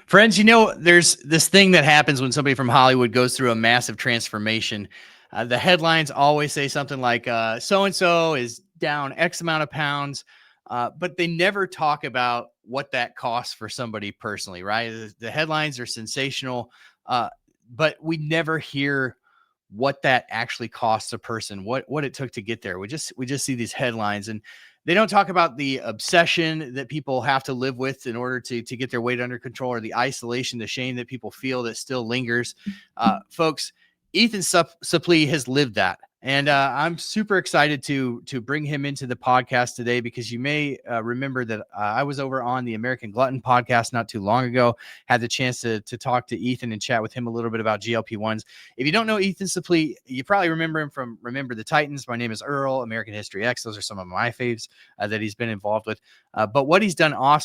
Friends, there's this thing that happens when somebody from Hollywood goes through a massive transformation. The headlines always say something like, so and so is down X amount of pounds, but they never talk about what that costs for somebody personally, right? The headlines are sensational, but we never hear what that actually costs a person, what it took to get there. We just see these headlines, and they don't talk about the obsession that people have to live with in order to get their weight under control, or the isolation, the shame that people feel that still lingers. Folks, Ethan Suplee has lived that. And I'm super excited to bring him into the podcast today, because you may remember that I was over on the American Glutton podcast not too long ago, had the chance to talk to Ethan and chat with him a little bit about GLP-1s. If you don't know Ethan Suplee, you probably remember him from Remember the Titans, My Name is Earl, American History X. Those are some of my faves that he's been involved with. But what he's done off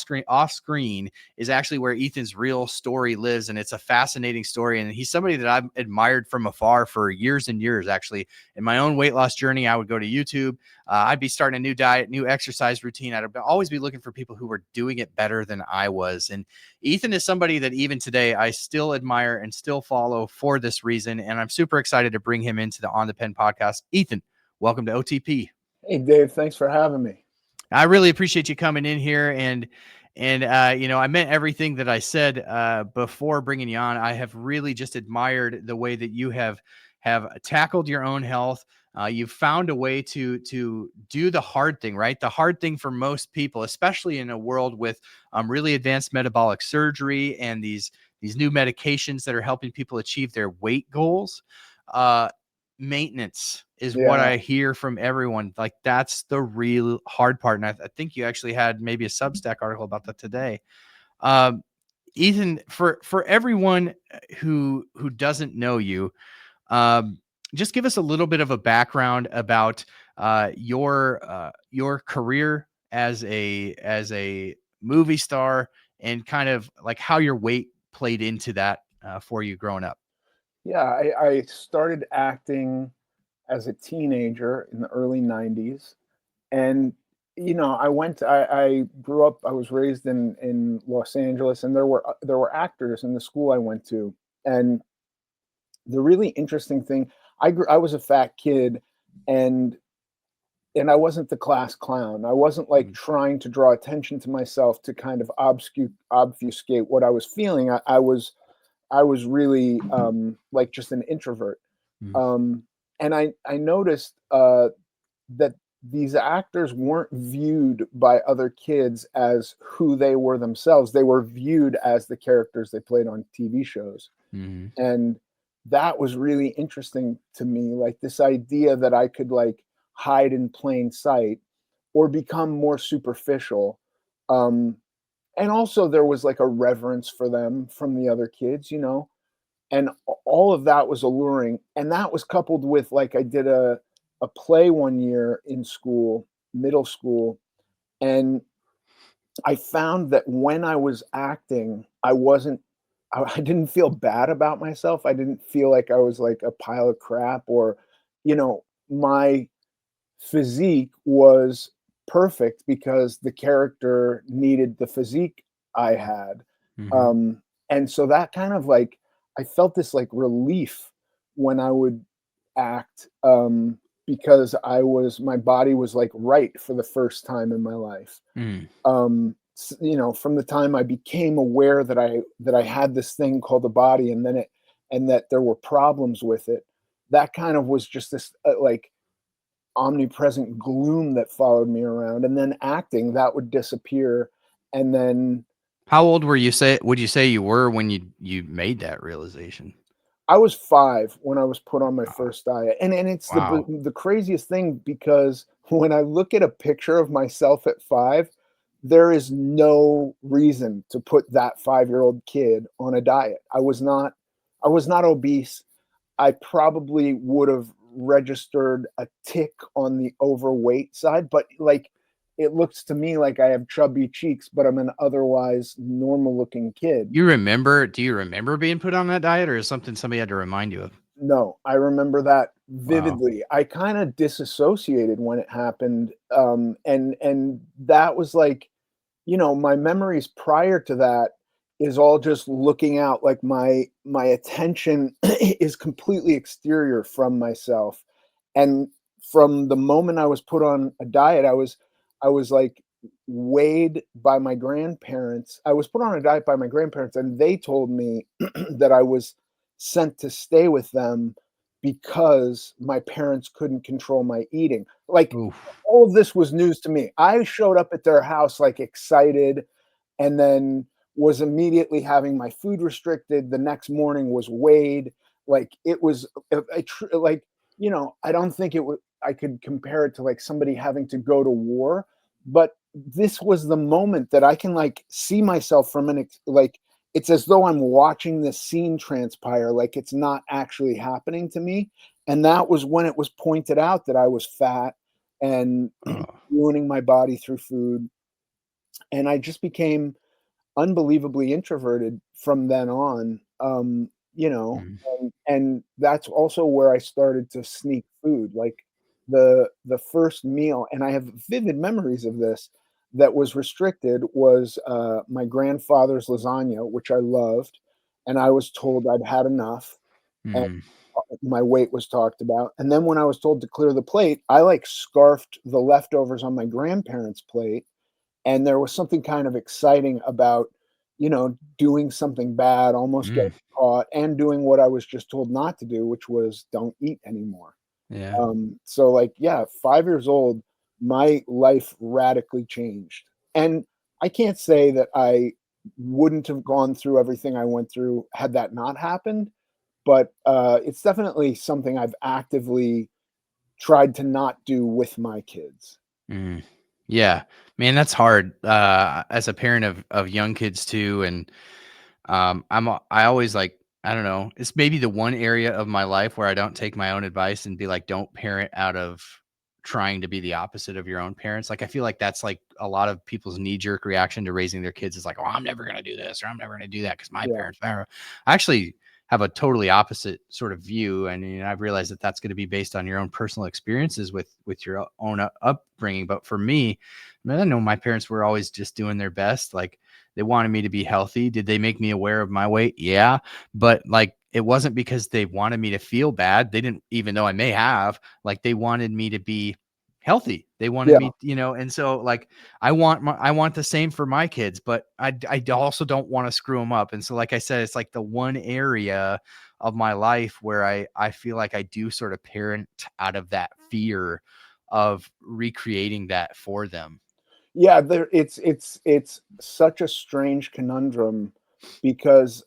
screen is actually where Ethan's real story lives. And it's a fascinating story. And he's somebody that I've admired from afar for years and years, actually. In my own weight loss journey, I would go to YouTube. I'd be starting a new diet, new exercise routine. I'd always be looking for people who were doing it better than I was. And Ethan is somebody that even today I still admire and still follow for this reason. And I'm super excited to bring him into the On the Pen podcast. Ethan, welcome to OTP. Hey, Dave, thanks for having me. I really appreciate you coming in here. And I meant everything that I said before bringing you on. I have really just admired the way that you have tackled your own health. You've found a way to do the hard thing, right? The hard thing for most people, especially in a world with really advanced metabolic surgery and these new medications that are helping people achieve their weight goals. Maintenance is what I hear from everyone. Like, that's the real hard part. And I think you actually had maybe a Substack article about that today. Ethan, for everyone who doesn't know you, just give us a little bit of a background about your career as a movie star, and kind of like how your weight played into that for you growing up. Yeah, I started acting as a teenager in the early 90s. And, I grew up, I was raised in Los Angeles, and there were actors in the school I went to. And the really interesting thing, I was a fat kid, and I wasn't the class clown. I wasn't like trying to draw attention to myself to kind of obfuscate what I was feeling. I was really like just an introvert. And I noticed that these actors weren't viewed by other kids as who they were themselves. They were viewed as the characters they played on TV shows. And that was really interesting to me, like this idea that I could like hide in plain sight or become more superficial. And also there was like a reverence for them from the other kids, and all of that was alluring. And that was coupled with, like, I did a play one year in school, middle school, and I found that when I was acting, I didn't feel bad about myself. I didn't feel like I was like a pile of crap, or, my physique was perfect because the character needed the physique I had. And so that kind of like, I felt this like relief when I would act, because my body was like right for the first time in my life. From the time I became aware that I had this thing called the body, and that there were problems with it, that kind of was just this like omnipresent gloom that followed me around. And then acting, that would disappear. And then, how old would you say you were when you made that realization? I was 5 when I was put on my first diet. And it's the craziest thing, because when I look at a picture of myself at 5, there is no reason to put that 5-year-old kid on a diet. I was not obese. I probably would have registered a tick on the overweight side, but like, it looks to me like I have chubby cheeks, but I'm an otherwise normal looking kid. Do you remember being put on that diet, or is something somebody had to remind you of? No, I remember that Wow. vividly. I kind of disassociated when it happened, and that was like, my memories prior to that is all just looking out, like my attention is completely exterior from myself. And from the moment I was put on a diet, I was like weighed by my grandparents. I was put on a diet by my grandparents, and they told me that I was sent to stay with them because my parents couldn't control my eating. Like, Oof. all of this was news to me. I showed up at their house, like, excited, and then was immediately having my food restricted. The next morning was weighed. Like, it was like, I don't think I could compare it to, like, somebody having to go to war, but this was the moment that I can, like, see myself from like, it's as though I'm watching this scene transpire, like, it's not actually happening to me, and that was when it was pointed out that I was fat and Oh. ruining my body through food, and I just became unbelievably introverted from then on, Mm. and that's also where I started to sneak food, like, the first meal, and I have vivid memories of this, that was restricted was, my grandfather's lasagna, which I loved, and I was told I'd had enough, and Mm. my weight was talked about, and then when I was told to clear the plate, I, like, scarfed the leftovers on my grandparents' plate, and there was something kind of exciting about, doing something bad, almost getting Mm. caught, and doing what I was just told not to do, which was don't eat anymore. Yeah. So, like, yeah, 5 years old, my life radically changed. And I can't say that I wouldn't have gone through everything I went through had that not happened, but, it's definitely something I've actively tried to not do with my kids. Mm. Yeah. Man, that's hard. As a parent of young kids too, and I always like, I don't know, it's maybe the one area of my life where I don't take my own advice and be like, don't parent out of trying to be the opposite of your own parents. Like, I feel like that's like a lot of people's knee jerk reaction to raising their kids is like, oh, I'm never going to do this or I'm never going to do that because my Yeah. parents. I actually have a totally opposite sort of view, and I've realized that that's going to be based on your own personal experiences with your own upbringing. But for me, man, I know my parents were always just doing their best. Like, they wanted me to be healthy. Did they make me aware of my weight? Yeah. But like, it wasn't because they wanted me to feel bad. They didn't, even though I may have, like, they wanted me to be healthy. They wanted Yeah. me, and so like, I want the same for my kids, but I also don't want to screw them up. And so, like I said, it's like the one area of my life where I feel like I do sort of parent out of that fear of recreating that for them. Yeah, it's such a strange conundrum because,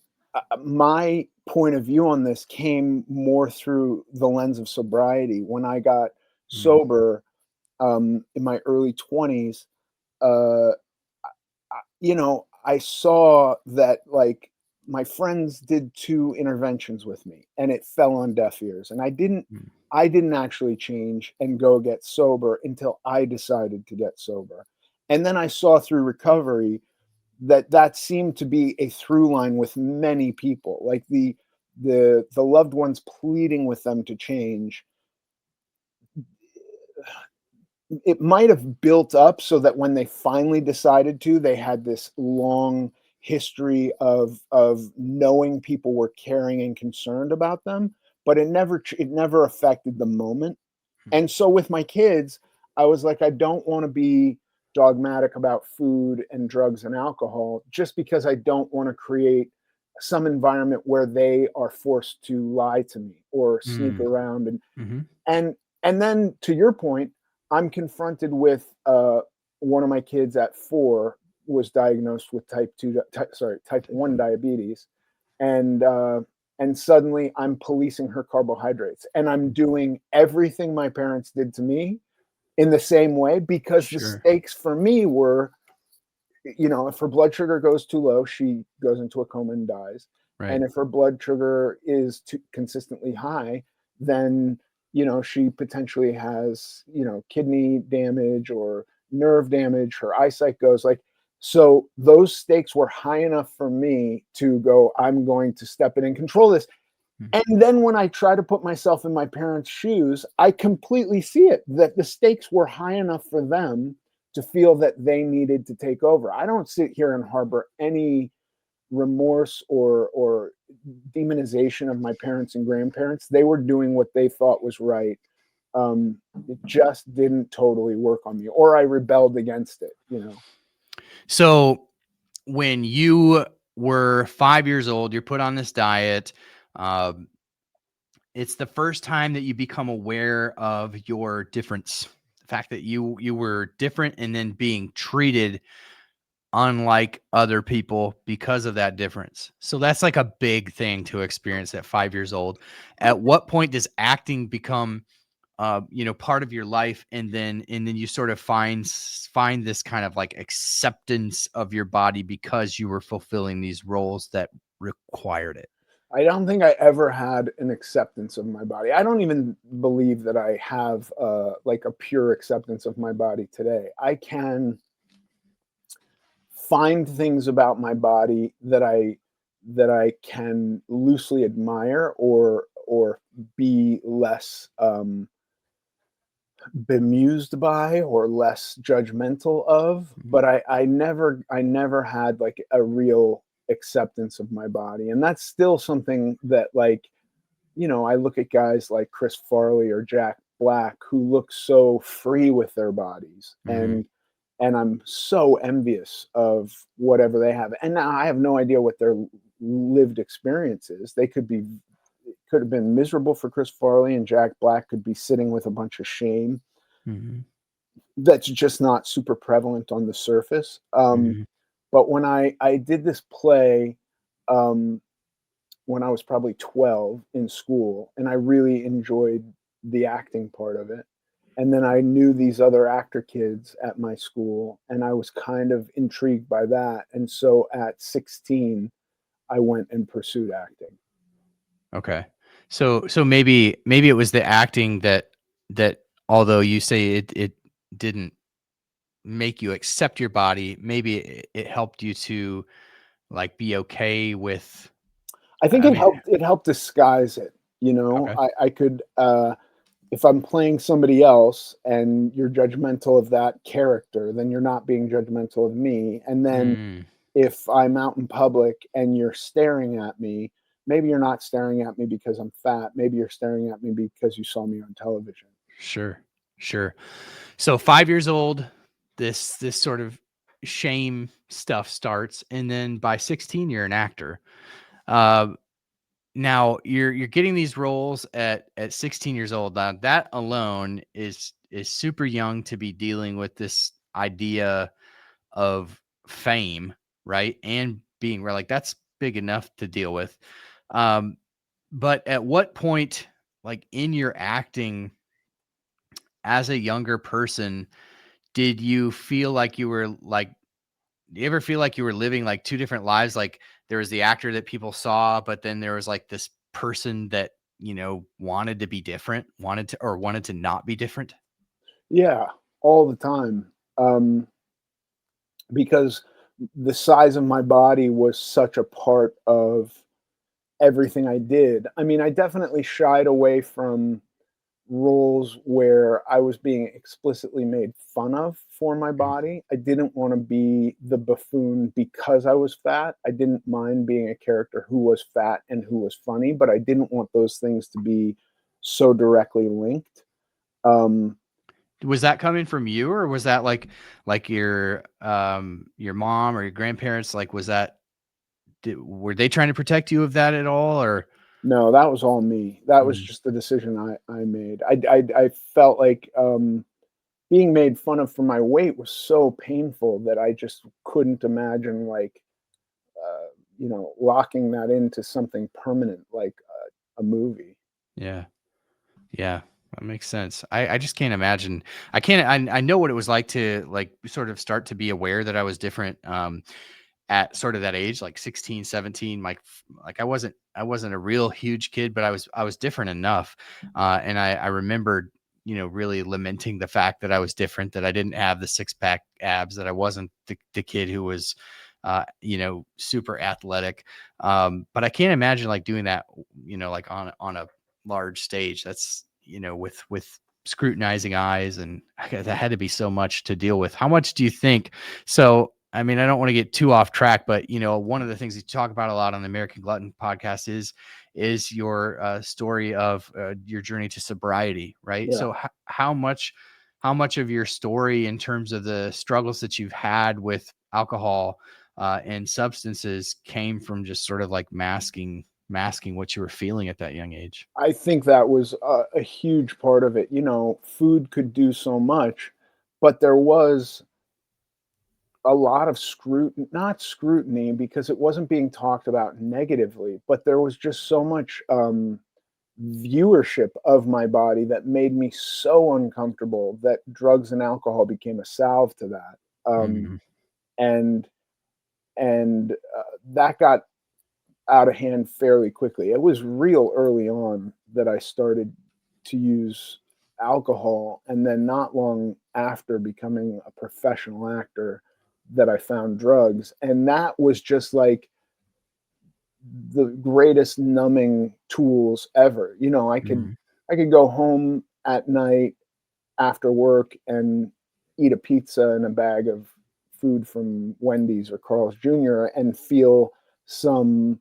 my point of view on this came more through the lens of sobriety. When I got Mm, sober, in my early 20s, uh, I saw that, like, my friends did 2 interventions with me, and it fell on deaf ears, and mm, I didn't actually change and go get sober until I decided to get sober. And then I saw through recovery that that seemed to be a through line with many people, like the loved ones pleading with them to change. It might have built up so that when they finally decided to, they had this long history of knowing people were caring and concerned about them, but it never affected the moment. mm, And so with my kids, I was like, I don't wanna be dogmatic about food and drugs and alcohol just because I don't wanna create some environment where they are forced to lie to me or sneak mm, around, mhm, and and then to your point, I'm confronted with, one of my kids at 4 was diagnosed with type 1 diabetes, and, uh, and suddenly I'm policing her carbohydrates, and I'm mm. doing everything my parents did to me in the same way because the Sure. stakes for me were, if her blood sugar goes too low, she goes into a coma and dies. Right. And if her blood sugar is consistently high, then, she potentially has, kidney damage or nerve damage, her eyesight goes like, so those stakes were high enough for me to go, I'm going to step in and control this. Mm. And then when I try to put myself in my parents' shoes, I completely see it, that the stakes were high enough for them to feel that they needed to take over. I don't sit here and harbor any remorse or demonization of my parents and grandparents. They were doing what they thought was right. It just didn't totally work on me, or I rebelled against it, you know. So when you were 5 years old, you're put on this diet. Um, it's the first time that you become aware of your difference, the fact that you were different, and then being treated unlike other people because of that difference. So that's like a big thing to experience at 5 years old. At what point does acting become part of your life, and then you sort of find this kind of like acceptance of your body because you were fulfilling these roles that required it? I don't think I ever had an acceptance of my body. I don't even believe that I have like a pure acceptance of my body today. I can find things about my body that I can loosely admire or be less bemused by or less judgmental of, Mhm. but I never had like a real acceptance of my body. And that's still something that, like, I look at guys like Chris Farley or Jack Black who look so free with their bodies, Mhm. and I'm so envious of whatever they have. And now I have no idea what their lived experience is. They could have been miserable for Chris Farley, and Jack Black could be sitting with a bunch of shame Mhm. that's just not super prevalent on the surface. Mhm. But when I did this play, um, when I was probably 12 in school, and I really enjoyed the acting part of it. And then I knew these other actor kids at my school, and I was kind of intrigued by that. And so at 16, I went and pursued acting. Okay. So maybe it was the acting that although you say it didn't make you accept your body, maybe it helped you to like be okay with. I think I it mean, helped disguise it. okay. I could if I'm playing somebody else and you're judgmental of that character, then you're not being judgmental of me. And then Mm, if I'm out in public and you're staring at me, maybe you're not staring at me because I'm fat. Maybe you're staring at me because you saw me on television. sure. Sure. So 5 years old, this sort of shame stuff starts, and then by 16, you're an actor. Uh, Now you're getting these roles at 16 years old. Now that alone is super young to be dealing with this idea of fame, right? And being like that's big enough to deal with. Um, but at what point, like in your acting as a younger person, did you feel like you were like do you ever feel like you were living like two different lives? Like there was the actor that people saw, but then there was like this person that, wanted to be different, wanted to not be different. Yeah, all the time. Because the size of my body was such a part of everything I did. I mean, I definitely shied away from roles where I was being explicitly made fun of for my Mm. body. I didn't want to be the buffoon because I was fat. I didn't mind being a character who was fat and who was funny, but I didn't want those things to be so directly linked. Um, Was that coming from you, or was that like your mom or your grandparents? Like were they trying to protect you of that at all, or no, that was all me. That was Mm, just the decision I made. I felt like being made fun of for my weight was so painful that I just couldn't imagine, like, locking that into something permanent like a movie. yeah. Yeah, that makes sense. I just can't imagine. I know what it was like to like sort of start to be aware that I was different at sort of that age, like 16, 17. Like I wasn't a real huge kid, but I was different enough. And I remembered, really lamenting the fact that I was different, that I didn't have the six pack abs, that I wasn't the kid who was super athletic. But I can't imagine like doing that, like on a large stage. That's, with scrutinizing eyes, and that had to be so much to deal with. How much do you think? So, I mean, I don't want to get too off track, but one of the things you talk about a lot on the American Glutton podcast is your story of your journey to sobriety, right? Yeah. So, how much of your story in terms of the struggles that you've had with alcohol and substances came from just sort of like masking what you were feeling at that young age? I think that was a huge part of it. Food could do so much, but there was a lot of scrutiny, not scrutiny because it wasn't being talked about negatively, but there was just so much viewership of my body that made me so uncomfortable that drugs and alcohol became a salve to that. Mhm. And that got out of hand fairly quickly. It was real early on that I started to use alcohol, and then not long after becoming a professional actor that I found drugs, and that was just like the greatest numbing tools ever. Mhm. I could go home at night after work and eat a pizza and a bag of food from Wendy's or Carl's Jr. and feel some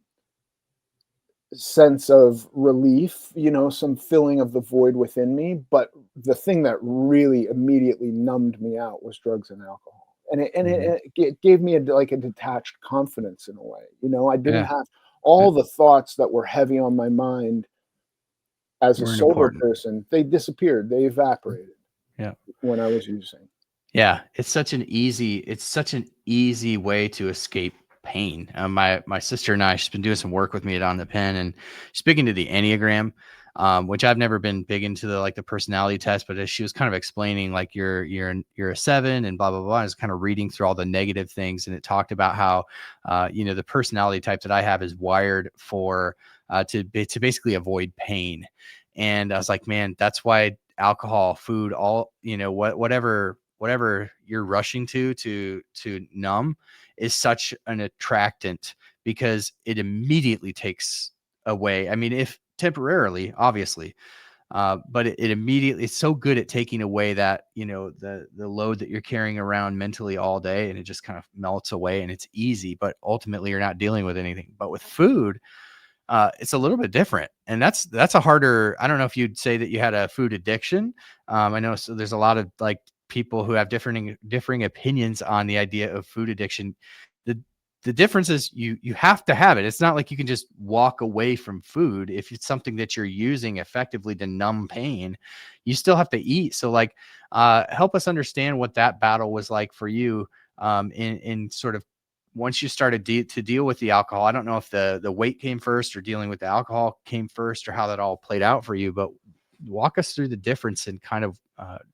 sense of relief, some filling of the void within me. But the thing that really immediately numbed me out was drugs and alcohol. And Mhm. it gave me like a detached confidence in a way. I didn't Yeah. have Yeah. all the thoughts that were heavy on my mind as a Weren't sober important. person. They disappeared, they evaporated Yeah. when I was using. Yeah, it's such an easy way to escape pain. My sister and I, she's been doing some work with me at On the Pen, and speaking to the Enneagram, which I've never been big into the personality test, but as she was kind of explaining, like you're a 7 and blah blah blah, I was kind of reading through all the negative things, and it talked about how the personality type that I have is wired for to basically avoid pain, and I was like, man, that's why alcohol, food, all whatever you're rushing to numb is such an attractant, because it immediately takes away. I mean, if temporarily, obviously, but it immediately, it's so good at taking away that the load that you're carrying around mentally all day, and it just kind of melts away, and it's easy. But ultimately, you're not dealing with anything. But with food, it's a little bit different, and that's a harder. I don't know if you'd say that you had a food addiction. I know, so there's a lot of like people who have differing opinions on the idea of food addiction. The the difference is you have to have it. It's not like you can just walk away from food if it's something that you're using effectively to numb pain. You still have to eat. So like, help us understand what that battle was like for you, in sort of once you started to deal with the alcohol. I don't know if the weight came first or dealing with the alcohol came first, or how that all played out for you, but walk us through the difference in kind of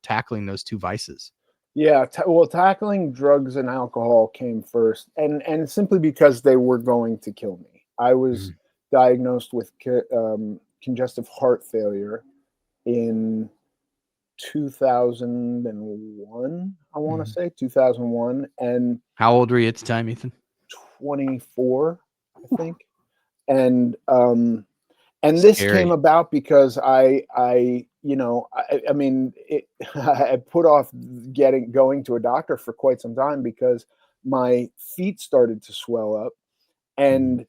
tackling those two vices. Yeah, well, tackling drugs and alcohol came first, and simply because they were going to kill me. I was Mhm. diagnosed with congestive heart failure in 2001. I want to Mhm. say 2001, and How old were you at the time, Ethan? 24, I think. And this came Scary. about because I mean, I put off going to a doctor for quite some time because my feet started to swell up, Mhm.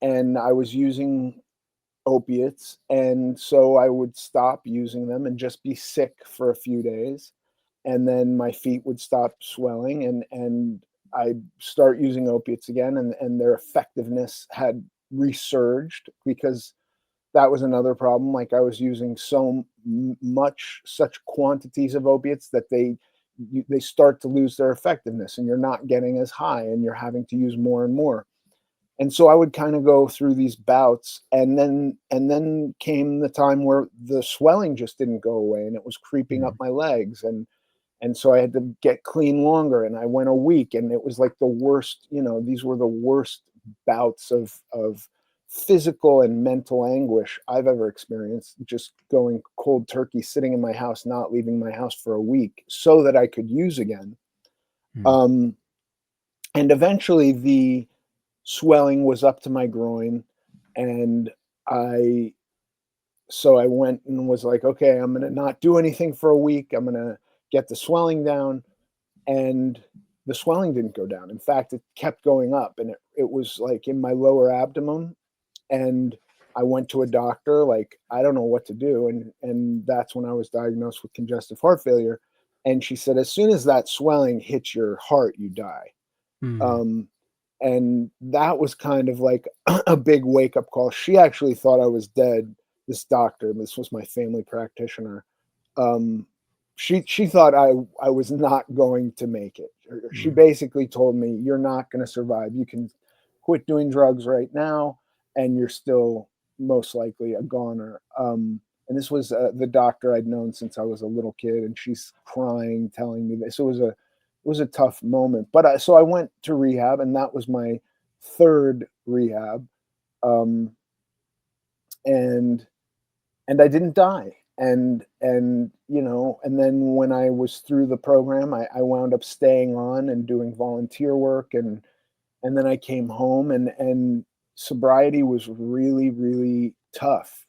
and I was using opiates, and so I would stop using them and just be sick for a few days, and then my feet would stop swelling, and I start using opiates again, and their effectiveness had resurged because that was another problem. Like, I was using such quantities of opiates that they start to lose their effectiveness, and you're not getting as high, and you're having to use more and more. And so I would kind of go through these bouts, and then came the time where the swelling just didn't go away, and it was creeping up Mhm. my legs, and so I had to get clean longer, and I went a week, and it was like the worst. These were the worst bouts of physical and mental anguish I've ever experienced, just going cold turkey, sitting in my house, not leaving my house for a week so that I could use again. Mhm. Um, And eventually the swelling was up to my groin, and I so I went and was like, okay, I'm gonna not do anything for a week. I'm gonna get the swelling down. And the swelling didn't go down. In fact, it kept going up, and it was like in my lower abdomen. And I went to a doctor, like, I don't know what to do. And that's when I was diagnosed with congestive heart failure. And she said, as soon as that swelling hits your heart, you die. Mm, Um, and that was kind of like a big wake up call. She actually thought I was dead. This doctor, this was my family practitioner. Um, she thought I was not going to make it. She mm, basically told me, "You're not going to survive. You can quit doing drugs right now, and you're still most likely a goner." And this was the doctor I'd known since I was a little kid, and she's crying, telling me this. It was a tough moment, but so I went to rehab, and that was my third rehab, um, and I didn't die. And then when I was through the program, I wound up staying on and doing volunteer work, and then I came home, and sobriety was really, really tough.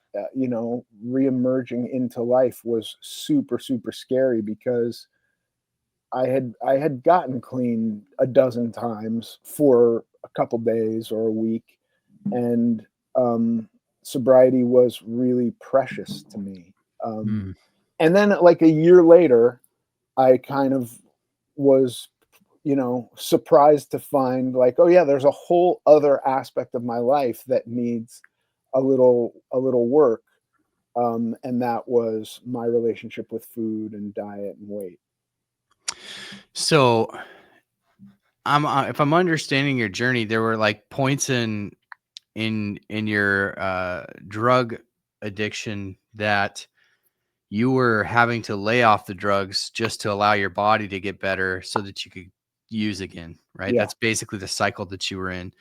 Reemerging into life was super, super scary because I had gotten clean a dozen times for a couple days or a week, and um, sobriety was really precious to me. Um, mm. and then, like a year later, I kind of was, surprised to find like, oh yeah, there's a whole other aspect of my life that needs a little work. And that was my relationship with food and diet and weight. So if I'm understanding your journey, there were like points in your drug addiction that you were having to lay off the drugs just to allow your body to get better so that you could use again, right? Yeah. That's basically the cycle that you were in.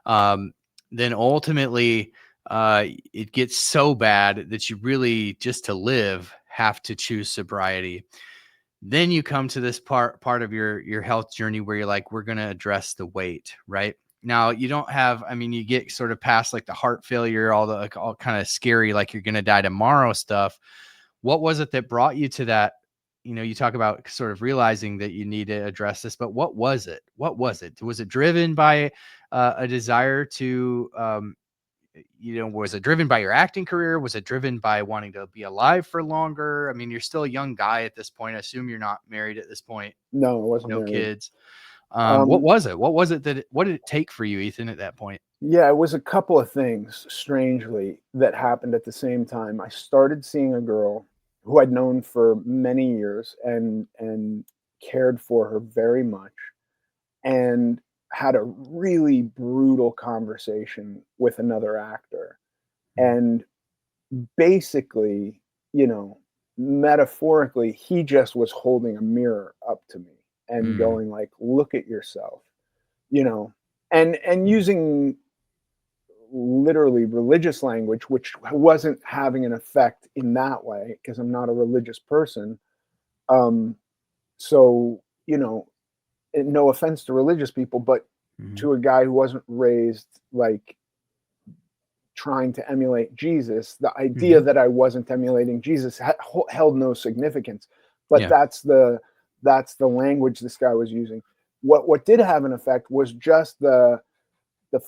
Um, then ultimately, it gets so bad that you really, just to live, have to choose sobriety. Then you come to this part of your health journey where you're like, we're going to address the weight, right? Now you don't have, I mean, you get sort of past like the heart failure, all the like, all kind of scary, like you're going to die tomorrow stuff. What was it that brought you to that? You talk about sort of realizing that you need to address this, but what was it? What was it? Was it driven by a desire to, was it driven by your acting career? Was it driven by wanting to be alive for longer? I mean, you're still a young guy at this point. I assume you're not married at this point, No, I wasn't no married. kids. What Um, was it? What was it what did it take for you, Ethan, at that point? yeah, it was a couple of things, strangely, that happened at the same time. I started seeing a girl who I'd known for many years and cared for her very much, and had a really brutal conversation with another actor. Mm, And basically, you know, metaphorically, he just was holding a mirror up to me and mm, going like, "Look at yourself," you know, and using literally religious language, which wasn't having an effect in that way because I'm not a religious person. Um, so, no offense to religious people, but mhm, to a guy who wasn't raised like trying to emulate Jesus, the idea mhm. that I wasn't emulating Jesus held no significance. But Yeah. that's the language this guy was using. What did have an effect was just the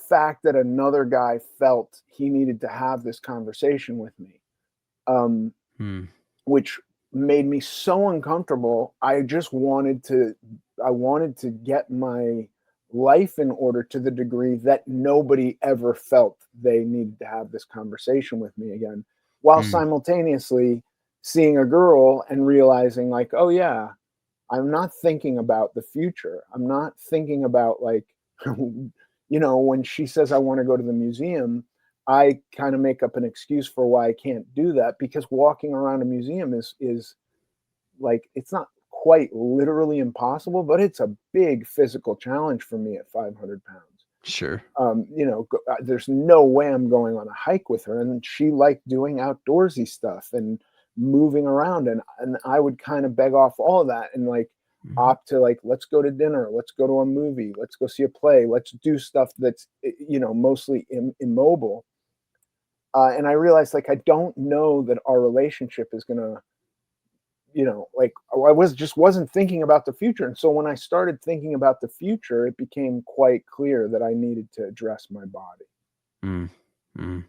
fact that another guy felt he needed to have this conversation with me, um, Mm, which made me so uncomfortable. I wanted to get my life in order to the degree that nobody ever felt they needed to have this conversation with me again, while mm, simultaneously seeing a girl and realizing like, oh yeah, I'm not thinking about the future. I'm not thinking about like, when she says I want to go to the museum, I kind of make up an excuse for why I can't do that because walking around a museum is like it's not quite literally impossible, but it's a big physical challenge for me at 500 pounds. sure. There's no way I'm going on a hike with her. And she liked doing outdoorsy stuff and moving around. And I would kind of beg off all of that. And like, Mhm. opt to, like, let's go to dinner, let's go to a movie, let's go see a play, let's do stuff that's, mostly immobile. And I realized, like, I don't know that our relationship is gonna, like, I wasn't thinking about the future. And so when I started thinking about the future, it became quite clear that I needed to address my body. Mm, mm.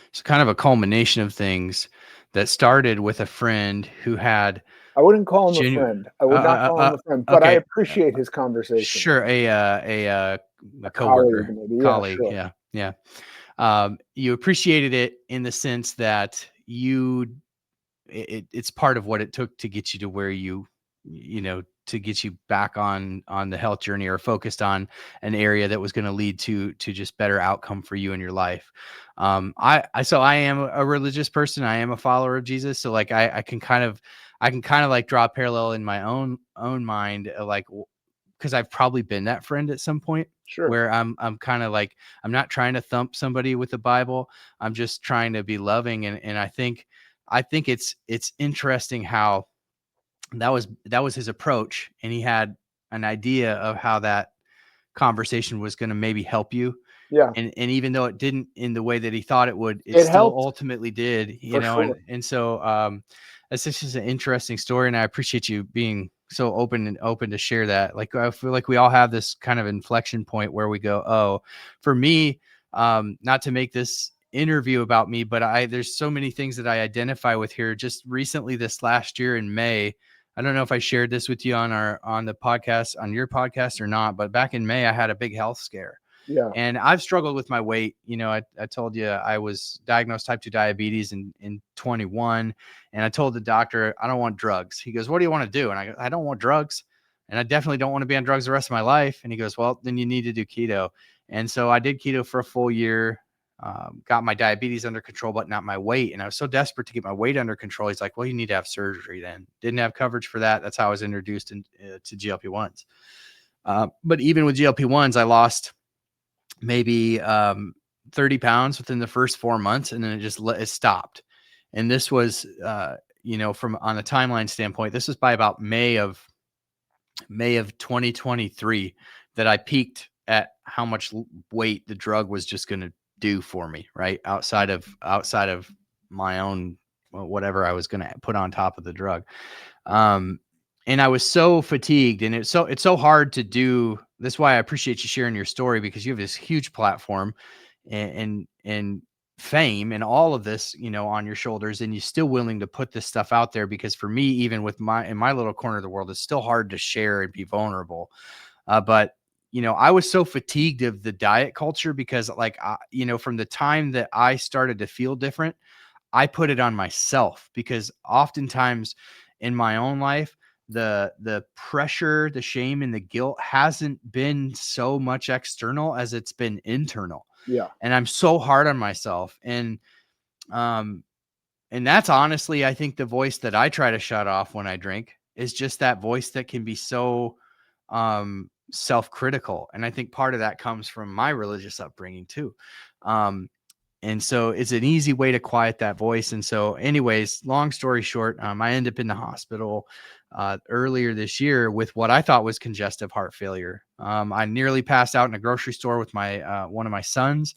It's kind of a culmination of things that started with a friend who had I wouldn't call him a genu friend. I would not call him a friend, but I okay, appreciate his conversation with sure, me. a A colleague, coworker, maybe. Yeah, colleague, sure. yeah, yeah. You appreciated it in the sense that it's part of what it took to get you to where to get you back on the health journey, or focused on an area that was going to lead to just better outcome for you in your life. I am a religious person. I am a follower of Jesus. So like I can kind of like draw a parallel in my own mind, like, because I've probably been that friend at some point Sure. where I'm kind of like, I'm not trying to thump somebody with the Bible. I'm just trying to be loving. And I think it's interesting how that was his approach, and he had an idea of how that conversation was going to maybe help you. Yeah. And even though it didn't in the way that he thought it would, it It still helped ultimately did, for sure. and so that's just an interesting story, and I appreciate you being so open to share that. Like, I feel like we all have this kind of inflection point where we go, oh, for me, not to make this interview about me, but there's so many things that I identify with here. Just recently, this last year in May, I don't know if I shared this with you on the podcast, on your podcast or not, but back in May, I had a big health scare. Yeah. And I've struggled with my weight. I told you I was diagnosed type 2 diabetes in 21. And I told the doctor, I don't want drugs. He goes, what do you want to do? And I go, I don't want drugs. And I definitely don't want to be on drugs the rest of my life. And he goes, well, then you need to do keto. And so I did keto for a full year, got my diabetes under control, but not my weight. And I was so desperate to get my weight under control. He's like, well, you need to have surgery then. Didn't have coverage for that. That's how I was introduced to GLP-1s. But even with GLP-1s, I lost maybe 30 pounds within the first 4 months, and then it stopped. And this was from on a timeline standpoint, this was by about May of 2023 that I peaked at how much weight the drug was just going to do for me, right? Outside of my own, whatever I was going to put on top of the drug. um and I was so fatigued, and it's so hard to do. That's why I appreciate you sharing your story, because you have this huge platform and fame and all of this, on your shoulders, and you're still willing to put this stuff out there. Because for me, even with my little corner of the world, it's still hard to share and be vulnerable. But I was so fatigued of the diet culture, because like, from the time that I started to feel different, I put it on myself, because oftentimes in my own life, the pressure, the shame, and the guilt hasn't been so much external as it's been internal. Yeah. And I'm so hard on myself. Um and that's honestly, I think, the voice that I try to shut off when I drink, is just that voice that can be so self-critical. And I think part of that comes from my religious upbringing too. Um and so it's an easy way to quiet that voice. And so, anyways, long story short, I ended up in the hospital earlier this year with what I thought was congestive heart failure. I nearly passed out in a grocery store with my one of my sons.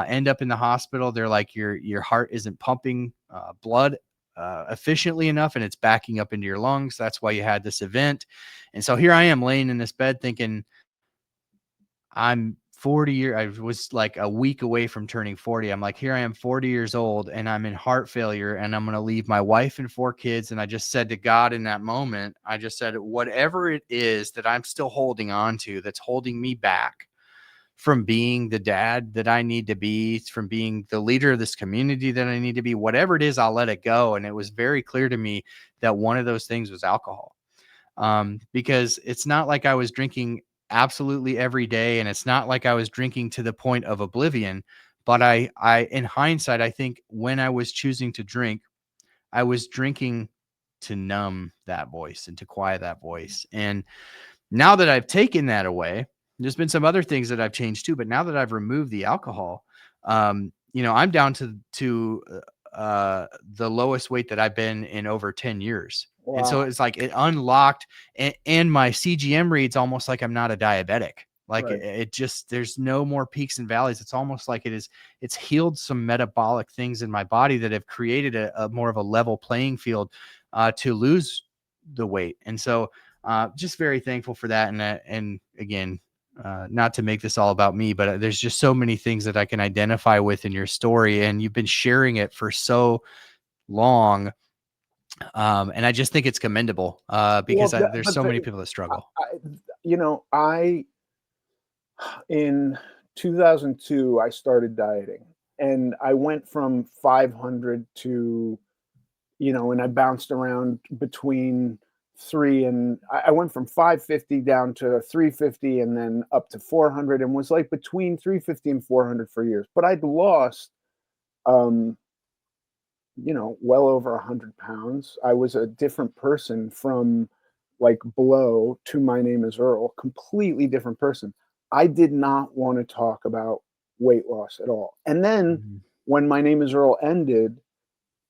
End up in the hospital. They're like, your heart isn't pumping blood efficiently enough, and it's backing up into your lungs. That's why you had this event. And so here I am laying in this bed thinking, I'm 40 years. I was like a week away from turning 40. I'm like, here I am, 40 years old, and I'm in heart failure, and I'm going to leave my wife and 4 kids. And I just said to God in that moment, I just said, whatever it is that I'm still holding on to, that's holding me back from being the dad that I need to be, from being the leader of this community that I need to be, whatever it is, I'll let it go. And it was very clear to me that one of those things was alcohol. Because it's not like I was drinking absolutely every day, and it's not like I was drinking to the point of oblivion. But in hindsight, I think when I was choosing to drink, I was drinking to numb that voice and to quiet that voice. And now that I've taken that away, there's been some other things that I've changed too. But now that I've removed the alcohol, I'm down to the lowest weight that I've been in over 10 years. And so Wow. it's like it unlocked, and my CGM reads almost like I'm not a diabetic. Like Right. it just, there's no more peaks and valleys. It's almost like it's healed some metabolic things in my body that have created a more of a level playing field to lose the weight. And so just very thankful for that. And again, not to make this all about me, but there's just so many things that I can identify with in your story, and you've been sharing it for so long. And I just think it's commendable because Well, there's so many people that I, struggle. I, I in 2002 I started dieting, and I went from 500 to, and I bounced around between I went from 550 down to 350 and then up to 400, and was like between 350 and 400 for years. But I'd lost, um, well over 100 pounds. I was a different person from like below to My Name is Earl, completely different person. I did not want to talk about weight loss at all. And then Mhm. when My Name is Earl ended,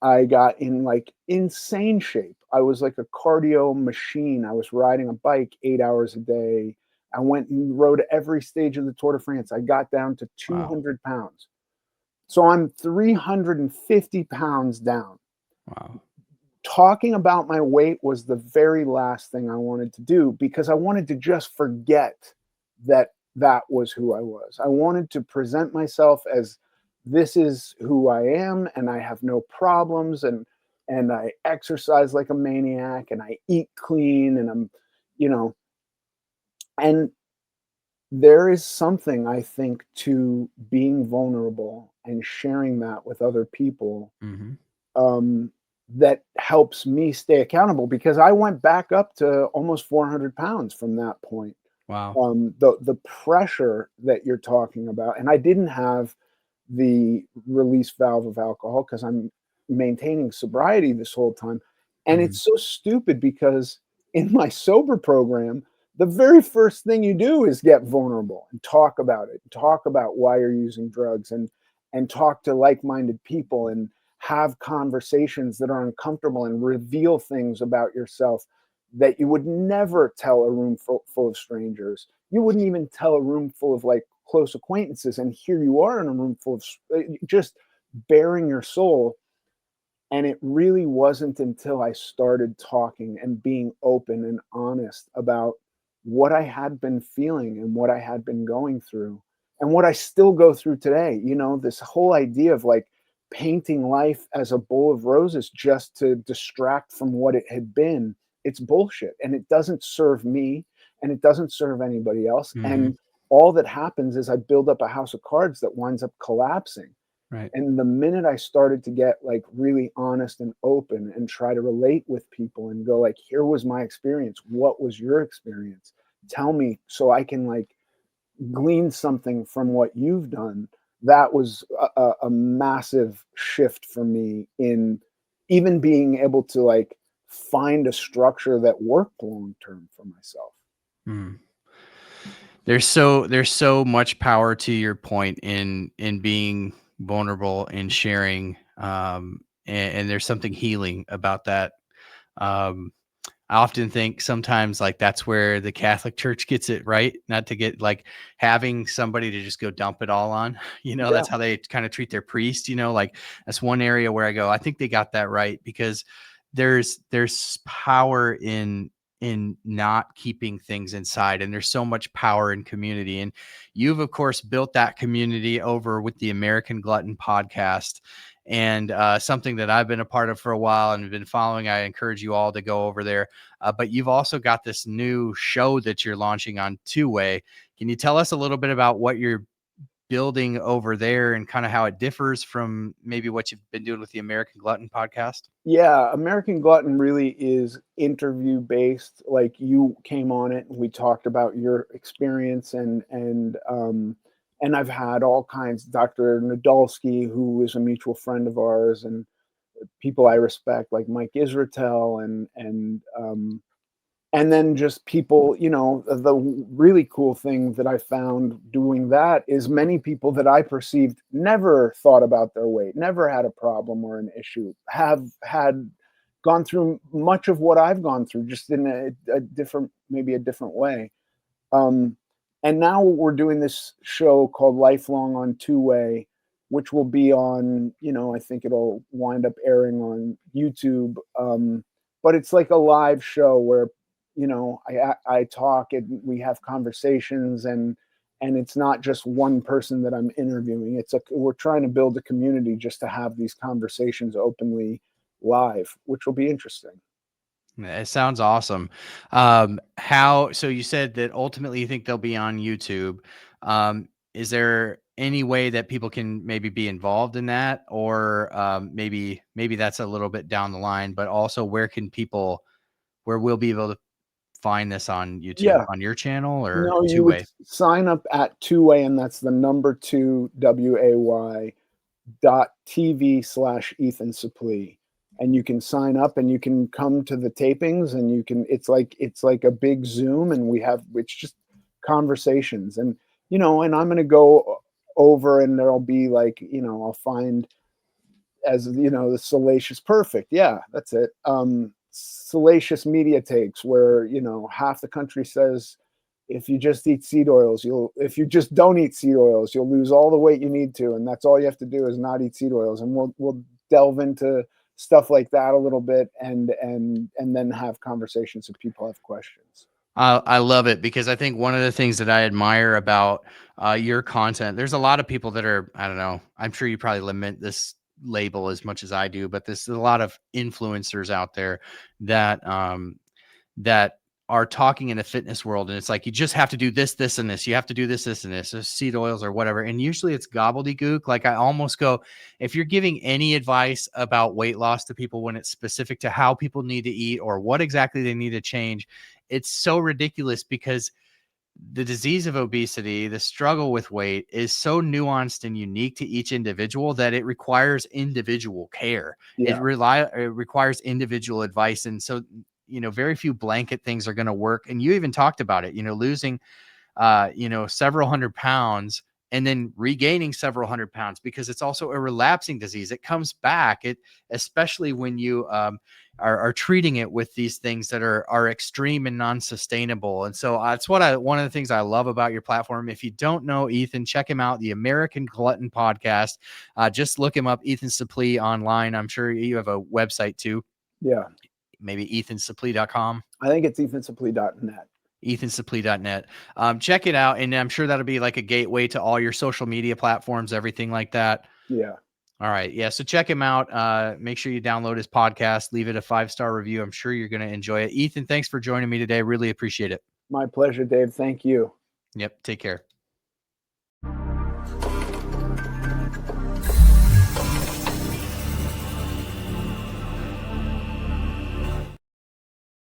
I got in like insane shape. I was like a cardio machine. I was riding a bike 8 hours a day. I went and rode every stage of the Tour de France. I got down to Wow. 200 pounds. So I'm 350 pounds down. Wow. Talking about my weight was the very last thing I wanted to do, because I wanted to just forget that that was who I was. I wanted to present myself as, this is who I am, and I have no problems, and I exercise like a maniac, and I eat clean, and I'm, you know, and there is something, I think, to being vulnerable and sharing that with other people, Hmm. um, that helps me stay accountable, because I went back up to almost 400 pounds from that point. Wow. The pressure that you're talking about, and I didn't have the release valve of alcohol because I'm maintaining sobriety this whole time. And Hmm. it's so stupid, because in my sober program, the very first thing you do is get vulnerable and talk about it, talk about why you're using drugs, and talk to like-minded people, and have conversations that are uncomfortable, and reveal things about yourself that you would never tell a room full of strangers. You wouldn't even tell a room full of like close acquaintances, and here you are in a room full of just bearing your soul. And it really wasn't until I started talking and being open and honest about what I had been feeling and what I had been going through and what I still go through today. This whole idea of like painting life as a bowl of roses just to distract from what it had been, it's bullshit. And it doesn't serve me, and it doesn't serve anybody else. Hmm. And all that happens is I build up a house of cards that winds up collapsing. Right. And the minute I started to get like really honest and open and try to relate with people and go like, here was my experience. What was your experience? Tell me so I can like glean something from what you've done. That was a massive shift for me in even being able to like find a structure that worked long term for myself. Mm. There's so much power to your point in being vulnerable and sharing, and there's something healing about that. um I often think sometimes like that's where the Catholic Church gets it right, not to get like having somebody to just go dump it all on. Yeah. That's how they kind of treat their priest. Like that's one area where I go, I think they got that right, because there's power in not keeping things inside, and there's so much power in community. And you've of course built that community over with the American Glutton podcast, and something that I've been a part of for a while and been following. I encourage you all to go over there. But you've also got this new show that you're launching on Two Way. Can you tell us a little bit about what you're building over there and kind of how it differs from maybe what you've been doing with the American Glutton podcast? Yeah, American Glutton really is interview based. Like, you came on it and we talked about your experience, and I've had all kinds, Dr. Nadolski, who is a mutual friend of ours, and people I respect like Mike Israetel, and and then just people, the really cool thing that I found doing that is many people that I perceived never thought about their weight, never had a problem or an issue, have had gone through much of what I've gone through, just in a different, maybe a different way. Um, and now we're doing this show called Lifelong on Two Way, which will be on, I think it'll wind up airing on YouTube. But it's like a live show where, I talk and we have conversations, and it's not just one person that I'm interviewing. We're trying to build a community just to have these conversations openly live, which will be interesting. It sounds awesome. So you said that ultimately you think they'll be on YouTube. Is there any way that people can maybe be involved in that, or maybe that's a little bit down the line, but also where we'll be able to find this on YouTube, Yeah. on your channel or No, you two would way? sign up at Two Way, and that's the number two WAY.TV/Ethan Suplee. And you can sign up and you can come to the tapings, and it's like a big Zoom, and it's just conversations. And I'm gonna go over, and there'll be like, I'll find, as the salacious perfect, yeah, that's it. Salacious media takes where half the country says, if you just eat seed oils, if you just don't eat seed oils, you'll lose all the weight you need to, and that's all you have to do is not eat seed oils. And we'll delve into stuff like that a little bit, and then have conversations if people have questions. I love it because I think one of the things that I admire about your content, there's a lot of people that are, I don't know, I'm sure you probably lament this label as much as I do, but there's a lot of influencers out there that are talking in the fitness world. And it's like, you just have to do this, this, and this. You have to do this, this, and this, seed oils or whatever. And usually it's gobbledygook. Like, I almost go, if you're giving any advice about weight loss to people when it's specific to how people need to eat or what exactly they need to change, it's so ridiculous because the disease of obesity, the struggle with weight is so nuanced and unique to each individual that it requires individual care. Yeah, It requires individual advice. And so, very few blanket things are going to work. And you even talked about it, losing several hundred pounds and then regaining several hundred pounds, because it's also a relapsing disease. It comes back. Especially when you are treating it with these things that are extreme and non-sustainable. And so that's one of the things I love about your platform. If you don't know Ethan, check him out, the American Glutton Podcast. Just look him up, Ethan Suplee, online. I'm sure you have a website too. yeah. Maybe ethansuplee.com. I think it's ethansuplee.net. ethansuplee.net. Check it out. And I'm sure that'll be like a gateway to all your social media platforms, everything like that. Yeah. All right. Yeah. So check him out. Make sure you download his podcast, leave it a 5-star review. I'm sure you're going to enjoy it. Ethan, thanks for joining me today. Really appreciate it. My pleasure, Dave. Thank you. Yep. Take care.